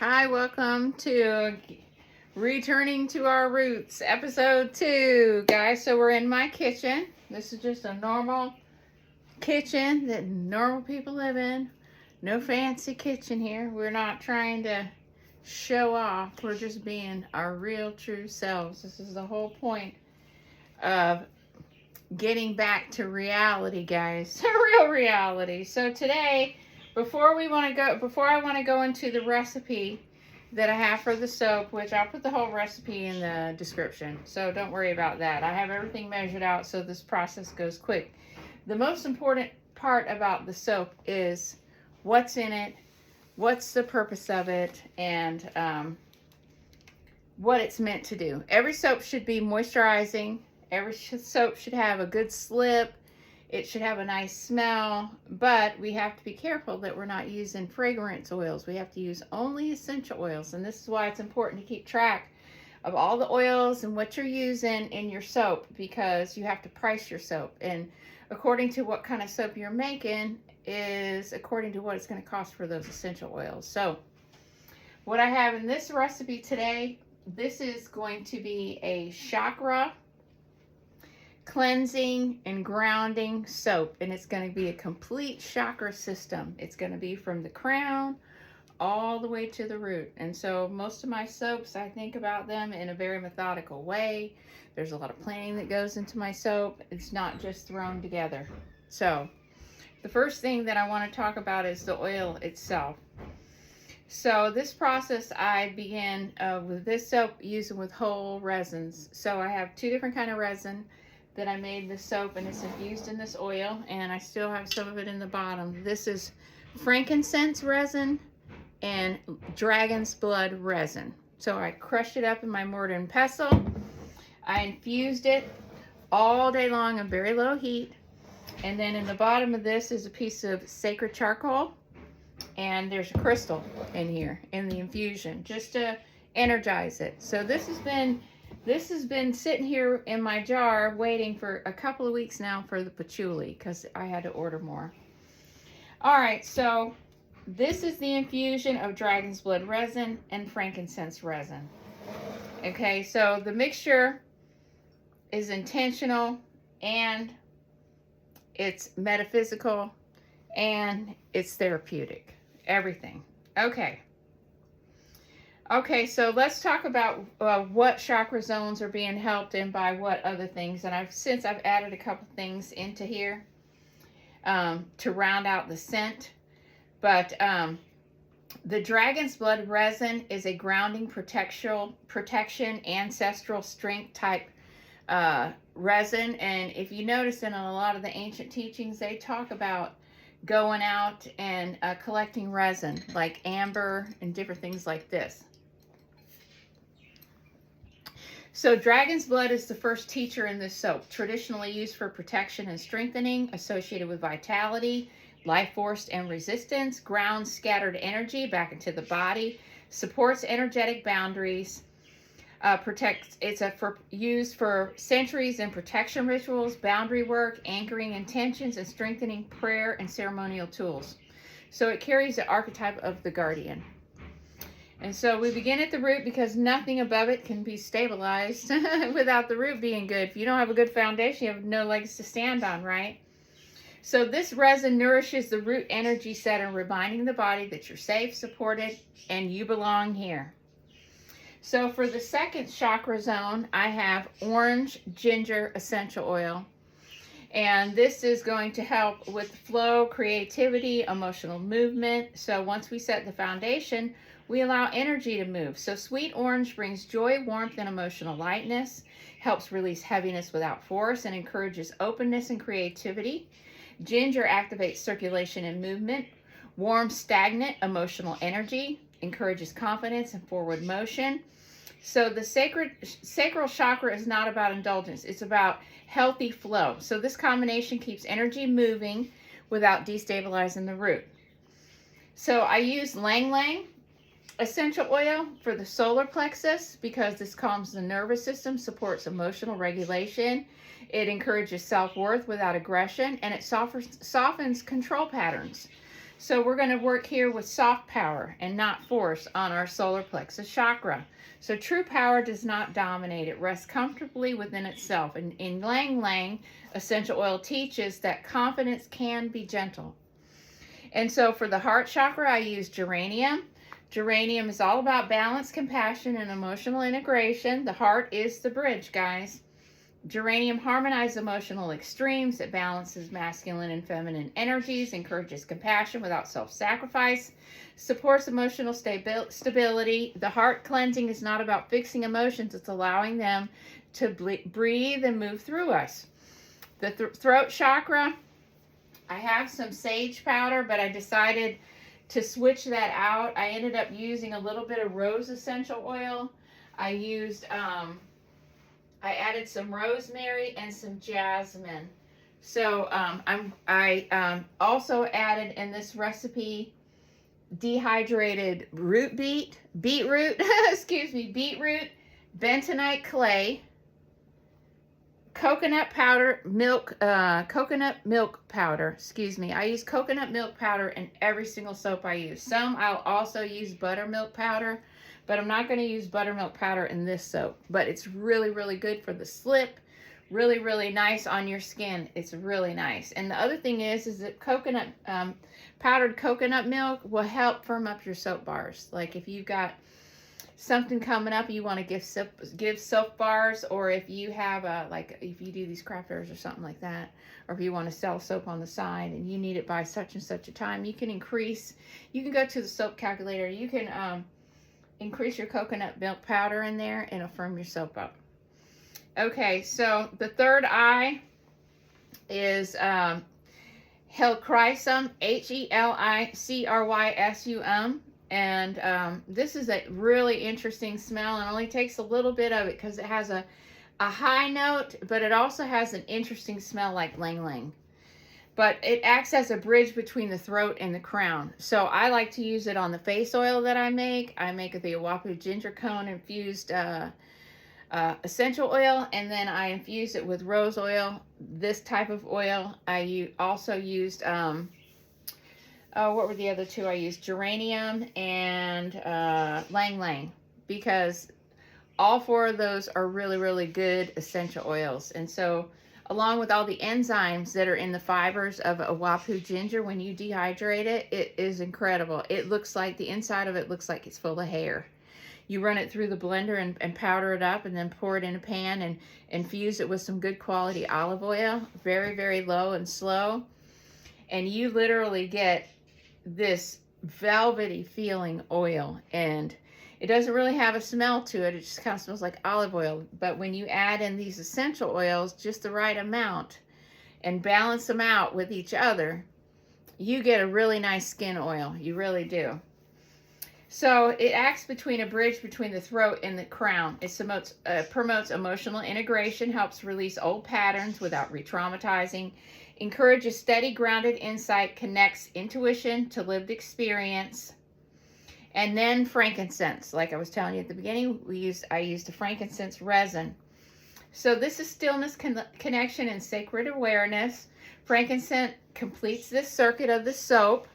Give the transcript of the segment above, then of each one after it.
Hi, welcome to Returning to Our Roots, episode 2, guys. So we're in my kitchen. This is just a normal kitchen that normal people live in. No fancy kitchen here. We're not trying to show off. We're just being our real, true selves. This is the whole point of getting back to reality, guys. Real reality. So today, before I want to go into the recipe that I have for the soap, which I'll put the whole recipe in the description, so don't worry about that. I have everything measured out so this process goes quick. The most important part about the soap is what's in it, what's the purpose of it, and what it's meant to do. Every soap should be moisturizing. Every soap should have a good slip. It should have a nice smell, but we have to be careful that we're not using fragrance oils. We have to use only essential oils, and this is why it's important to keep track of all the oils and what you're using in your soap, because you have to price your soap, and according to what kind of soap you're making is according to what it's going to cost for those essential oils. So what I have in this recipe today, this is going to be a chakra cleansing and grounding soap, and it's going to be a complete chakra system. It's going to be from the crown all the way to the root. And so most of my soaps, I think about them in a very methodical way. There's a lot of planning that goes into my soap. It's not just thrown together. So the first thing that I want to talk about is the oil itself. So this process I began with this soap using with whole resins. So I have two different kind of resin that I made this soap, and it's infused in this oil, and I still have some of it in the bottom. This is frankincense resin and dragon's blood resin. So I crushed it up in my mortar and pestle. I infused it all day long on very low heat, and then in the bottom of this is a piece of sacred charcoal, and there's a crystal in here in the infusion just to energize it. So this has been sitting here in my jar waiting for a couple of weeks now for the patchouli, because I had to order more. All right, so this is the infusion of dragon's blood resin and frankincense resin. Okay, so the mixture is intentional, and it's metaphysical, and it's therapeutic. Everything. Okay, so let's talk about what chakra zones are being helped in by what other things. And since I've added a couple things into here to round out the scent. But the dragon's blood resin is a grounding, protection, ancestral strength type resin. And if you notice in a lot of the ancient teachings, they talk about going out and collecting resin, like amber and different things like this. So dragon's blood is the first teacher in this soap, traditionally used for protection and strengthening, associated with vitality, life force, and resistance, grounds scattered energy back into the body, supports energetic boundaries, used for centuries in protection rituals, boundary work, anchoring intentions, and strengthening prayer and ceremonial tools. So it carries the archetype of the guardian. And so we begin at the root, because nothing above it can be stabilized without the root being good. If you don't have a good foundation, you have no legs to stand on, right? So this resin nourishes the root energy center, reminding the body that you're safe, supported, and you belong here. So for the second chakra zone, I have orange ginger essential oil. And this is going to help with flow, creativity, emotional movement. So once we set the foundation, we allow energy to move. So sweet orange brings joy, warmth, and emotional lightness, helps release heaviness without force, and encourages openness and creativity. Ginger activates circulation and movement, warms stagnant emotional energy, encourages confidence and forward motion. So the sacral chakra is not about indulgence. It's about healthy flow. So this combination keeps energy moving without destabilizing the root. So I use Lang Lang essential oil for the solar plexus, because this calms the nervous system, supports emotional regulation. It encourages self-worth without aggression, and it softens control patterns. So we're going to work here with soft power and not force on our solar plexus chakra. So true power does not dominate. It rests comfortably within itself. And in Lang Lang, essential oil teaches that confidence can be gentle. And so for the heart chakra, I use geranium. Geranium is all about balance, compassion, and emotional integration. The heart is the bridge, guys. Geranium harmonizes emotional extremes. It balances masculine and feminine energies, encourages compassion without self-sacrifice, supports emotional stability. The heart cleansing is not about fixing emotions. It's allowing them to breathe and move through us. The throat chakra, I have some sage powder, but I decided to switch that out. I ended up using a little bit of rose essential oil. I added some rosemary and some jasmine. So I also added in this recipe dehydrated beetroot, excuse me, beetroot, bentonite clay, coconut milk powder, excuse me. I use coconut milk powder in every single soap I use. Some I'll also use buttermilk powder, but I'm not going to use buttermilk powder in this soap. But it's really, really good for the slip. Really, really nice on your skin. It's really nice. And the other thing is that powdered coconut milk will help firm up your soap bars. Like if you've got something coming up, you want to give soap bars, or if you have like if you do these craft fairs or something like that, or if you want to sell soap on the side and you need it by such and such a time, you can go to the soap calculator. You can increase your coconut milk powder in there and it'll firm your soap up. Okay, so the third eye is Helichrysum, Helicrysum. And this is a really interesting smell, and only takes a little bit of it because it has a high note, but it also has an interesting smell like Lang Lang. But it acts as a bridge between the throat and the crown. So I like to use it on the face oil that I make. I make the Oahu ginger cone infused essential oil, and then I infuse it with rose oil. This type of oil I also used what were the other two I used? Geranium and Lang Lang, because all four of those are really, really good essential oils. And so along with all the enzymes that are in the fibers of Oahu ginger, when you dehydrate it, it is incredible. It looks like the inside of it looks like it's full of hair. You run it through the blender and powder it up, and then pour it in a pan and infuse it with some good quality olive oil, very, very low and slow. And you literally get this velvety feeling oil, and it doesn't really have a smell to it. It just kind of smells like olive oil. But when you add in these essential oils, just the right amount, and balance them out with each other, you get a really nice skin oil. You really do. So it acts between a bridge between the throat and the crown. It promotes emotional integration, helps release old patterns without re-traumatizing, encourages steady, grounded insight, connects intuition to lived experience. And then frankincense, like I was telling you at the beginning, I used the frankincense resin. So this is stillness, connection, and sacred awareness. Frankincense completes this circuit of the soap.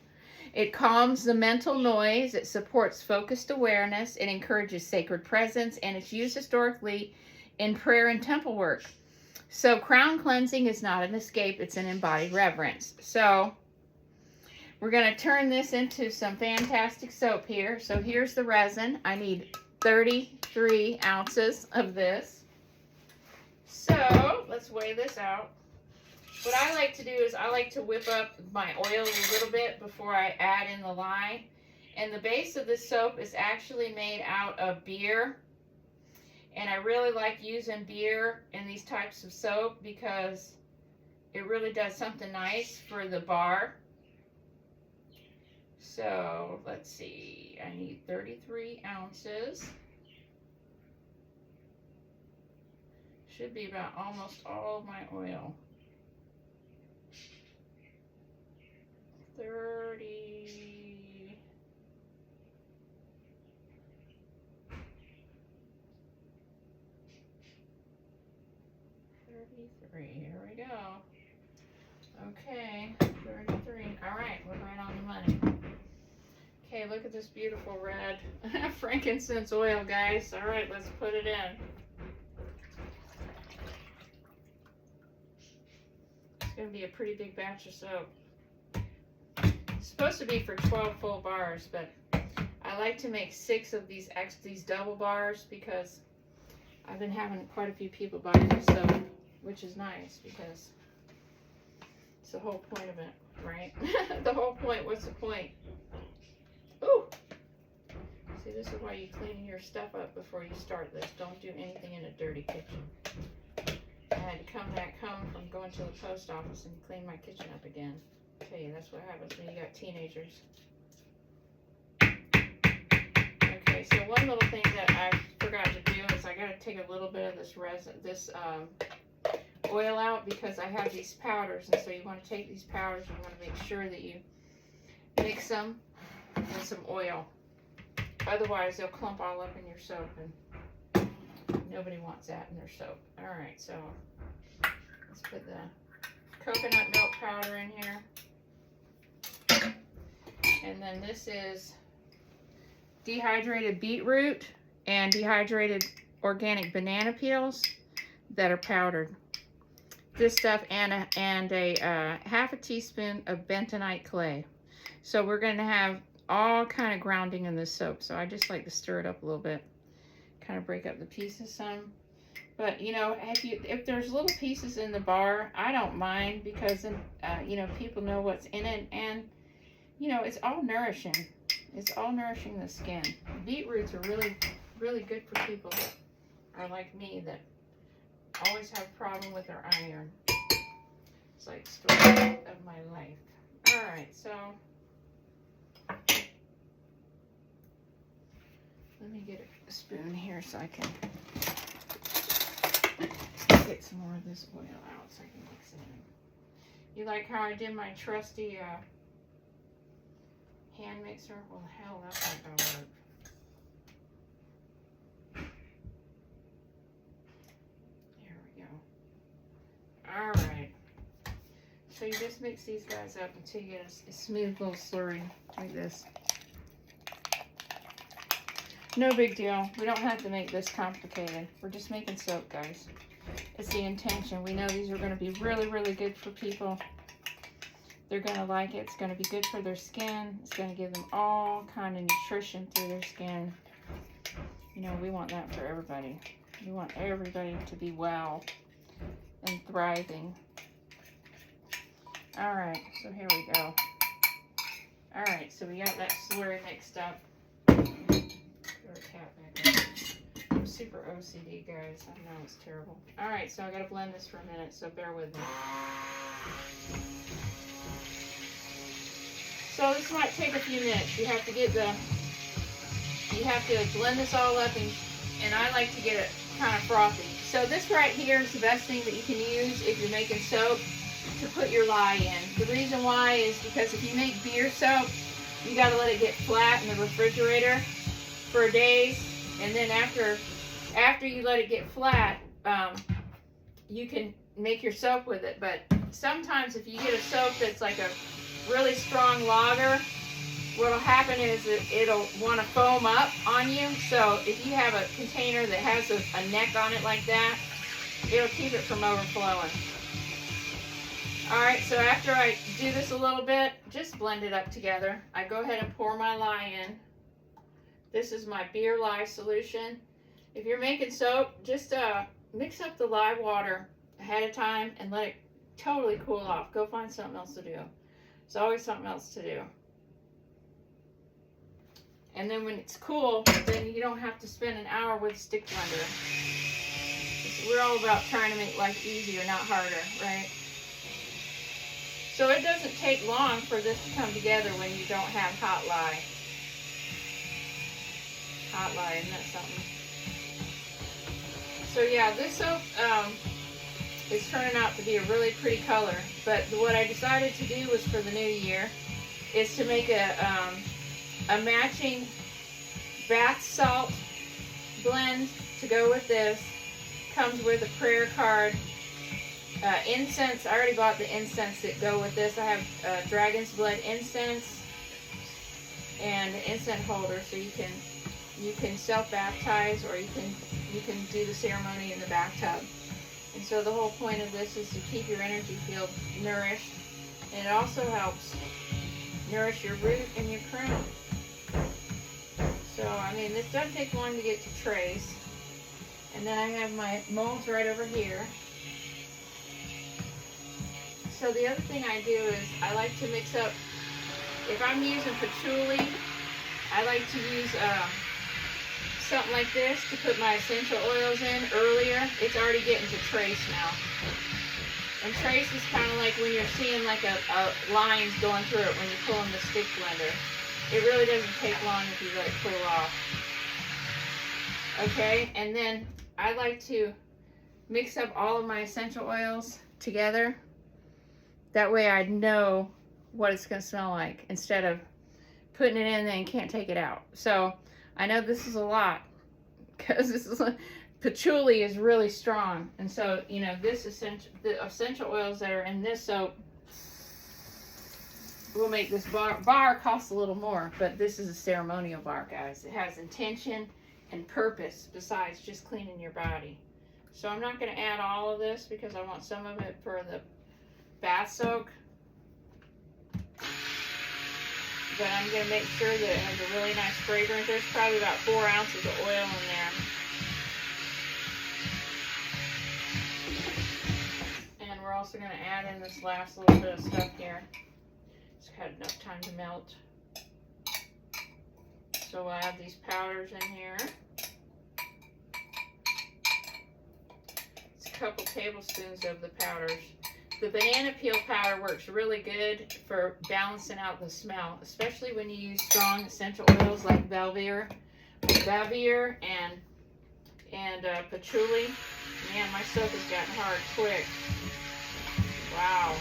It calms the mental noise. It supports focused awareness. It encourages sacred presence, and it's used historically in prayer and temple work. So crown cleansing is not an escape. It's an embodied reverence. So we're going to turn this into some fantastic soap here. So here's the resin. I need 33 ounces of this. So let's weigh this out. What I like to do is I like to whip up my oil a little bit before I add in the lye. And the base of this soap is actually made out of beer. And I really like using beer in these types of soap because it really does something nice for the bar. So let's see, I need 33 ounces. Should be about almost all of my oil. 33, here we go. Okay, 33. All right, we're right on the money. Okay, look at this beautiful red frankincense oil, guys. All right, let's put it in. It's going to be a pretty big batch of soap. It's supposed to be for 12 full bars, but I like to make 6 of these double bars because I've been having quite a few people buy this soap, which is nice because it's the whole point of it, right? The whole point, what's the point? Ooh! See, this is why you clean your stuff up before you start this. Don't do anything in a dirty kitchen. I had to come back home from going to the post office and clean my kitchen up again. I tell you, that's what happens when you got teenagers. Okay, so one little thing that I forgot to do is I got to take a little bit of this resin, oil out because I have these powders, and so you want to take these powders and you want to make sure that you mix them with some oil. Otherwise, they'll clump all up in your soap, and nobody wants that in their soap. All right, so let's put the coconut milk powder in here. And then this is dehydrated beetroot and dehydrated organic banana peels that are powdered. This stuff and a half a teaspoon of bentonite clay. So we're going to have all kind of grounding in this soap. So I just like to stir it up a little bit, kind of break up the pieces some. But you know, if there's little pieces in the bar, I don't mind because then you know, people know what's in it, and you know, it's all nourishing. It's all nourishing the skin. Beetroots are really, really good for people that are like me that always have a problem with their iron. It's like story of my life. All right, so let me get a spoon here so I can get some more of this oil out so I can mix it in. You like how I did my trusty hand mixer? Well, hell, that's not gonna work. There we go. All right. So you just mix these guys up until you get a smooth little slurry like this. No big deal. We don't have to make this complicated. We're just making soap, guys. It's the intention. We know these are going to be really, really good for people. They're going to like it. It's going to be good for their skin. It's going to give them all kind of nutrition through their skin. You know, we want that for everybody. We want everybody to be well and thriving. All right, so here we go. All right, so we got that slurry mixed up. I'm super OCD, guys. I know it's terrible. All right, so I got to blend this for a minute, so bear with me. So this might take a few minutes. You have to blend this all up, and I like to get it kind of frothy. So this right here is the best thing that you can use if you're making soap to put your lye in. The reason why is because if you make beer soap, you got to let it get flat in the refrigerator for days, and then after you let it get flat, you can make your soap with it. But sometimes if you get a soap that's like a really strong lager, what'll happen is it'll want to foam up on you. So if you have a container that has a neck on it like that, it'll keep it from overflowing. All right, so after I do this a little bit, just blend it up together. I go ahead and pour my lye in. This is my beer lye solution. If you're making soap, just mix up the lye water ahead of time and let it totally cool off. Go find something else to do. There's always something else to do. And then when it's cool, then you don't have to spend an hour with a stick blender. We're all about trying to make life easier, not harder, right? So it doesn't take long for this to come together when you don't have hot lye. Hot lye, isn't that something? So yeah, this soap is turning out to be a really pretty color. But what I decided to do was for the new year is to make a matching bath salt blend to go with this. Comes with a prayer card Incense, I already bought the incense that go with this. I have dragon's blood incense and an incense holder, so you can self-baptize, or you can do the ceremony in the bathtub. And so the whole point of this is to keep your energy field nourished, and it also helps nourish your root and your crown. So I mean, this doesn't take long to get to trace. And then I have my molds right over here. So the other thing I do is I like to mix up, if I'm using patchouli, I like to use something like this to put my essential oils in earlier. It's already getting to trace now. And trace is kind of like when you're seeing like a lines going through it when you're pulling the stick blender. It really doesn't take long if you let it cool off. Okay, and then I like to mix up all of my essential oils together. That way I know what it's going to smell like instead of putting it in and then can't take it out. So I know this is a lot because patchouli is really strong. And so, you know, the essential oils that are in this soap will make this bar cost a little more, but this is a ceremonial bar, guys. It has intention and purpose besides just cleaning your body. So I'm not going to add all of this because I want some of it for the bath soak, but I'm going to make sure that it has a really nice fragrance. There's probably about 4 ounces of oil in there. And we're also going to add in this last little bit of stuff here. It's had enough time to melt. So we'll add these powders in here. It's a couple tablespoons of the powders. The banana peel powder works really good for balancing out the smell, especially when you use strong essential oils like Belvier and patchouli. Man, my soap has gotten hard quick. Wow.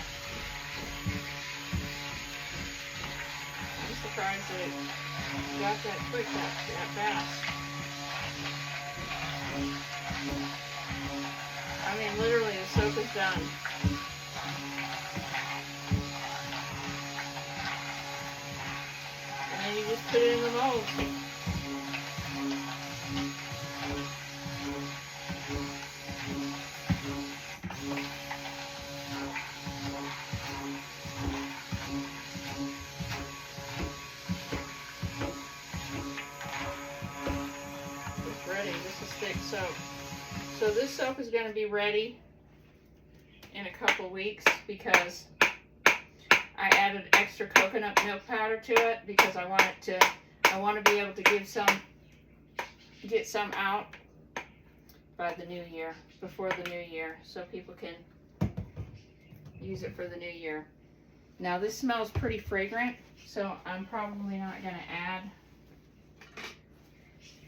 I'm surprised that it got that quick, that fast. I mean, literally, the soap is done. And then you just put it in the mold. It's ready. This is thick soap. So this soap is going to be ready in a couple weeks because I added extra coconut milk powder to it because I want to be able to get some out by the new year, before the new year, so people can use it for the new year. Now this smells pretty fragrant, so I'm probably not going to add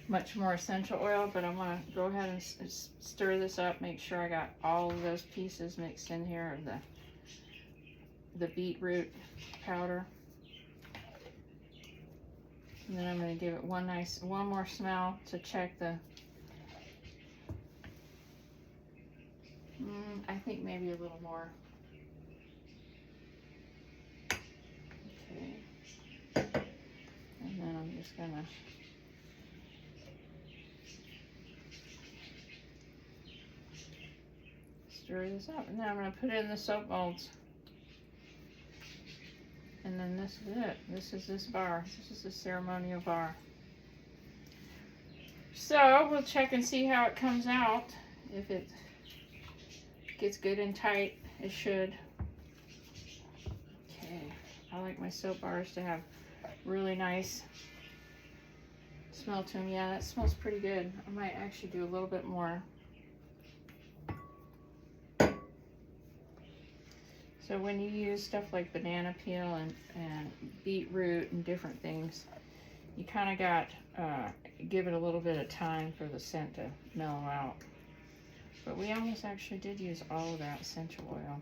much more essential oil, but I want to go ahead and stir this up, make sure I got all of those pieces mixed in here of the beetroot powder. And then I'm going to give it one more smell to check the, I think maybe a little more. Okay. And then I'm just going to stir this up, and then I'm going to put it in the soap molds. And then this is it. This is this bar. This is the ceremonial bar. So we'll check and see how it comes out. If it gets good and tight, it should. Okay. I like my soap bars to have really nice smell to them. Yeah, that smells pretty good. I might actually do a little bit more. So when you use stuff like banana peel and beetroot and different things, you kind of got, give it a little bit of time for the scent to mellow out. But we almost actually did use all of that essential oil.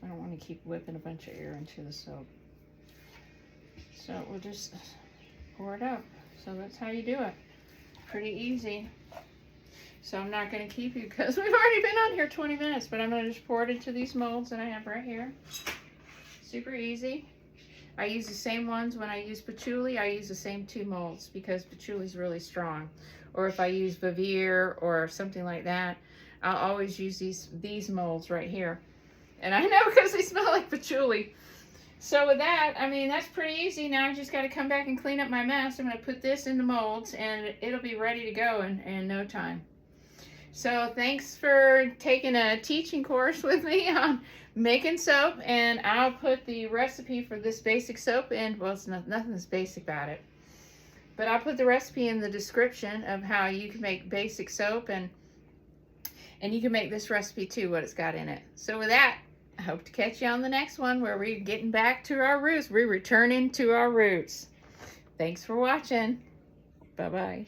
I don't want to keep whipping a bunch of air into the soap. So we'll just pour it up. So that's how you do it. Pretty easy. So I'm not going to keep you because we've already been on here 20 minutes, but I'm going to just pour it into these molds that I have right here. Super easy. I use the same ones when I use patchouli. I use the same 2 molds because patchouli is really strong. Or if I use Vivir or something like that, I'll always use these molds right here. And I know because they smell like patchouli. So with that, I mean, that's pretty easy. Now I just got to come back and clean up my mess. I'm going to put this in the molds and it'll be ready to go in no time. So thanks for taking a teaching course with me on making soap, and I'll put the recipe for this basic soap in. Well, it's nothing's basic about it, but I'll put the recipe in the description of how you can make basic soap, and you can make this recipe too, what it's got in it. So with that, I hope to catch you on the next one where we're getting back to our roots. We're returning to our roots. Thanks for watching. Bye-bye.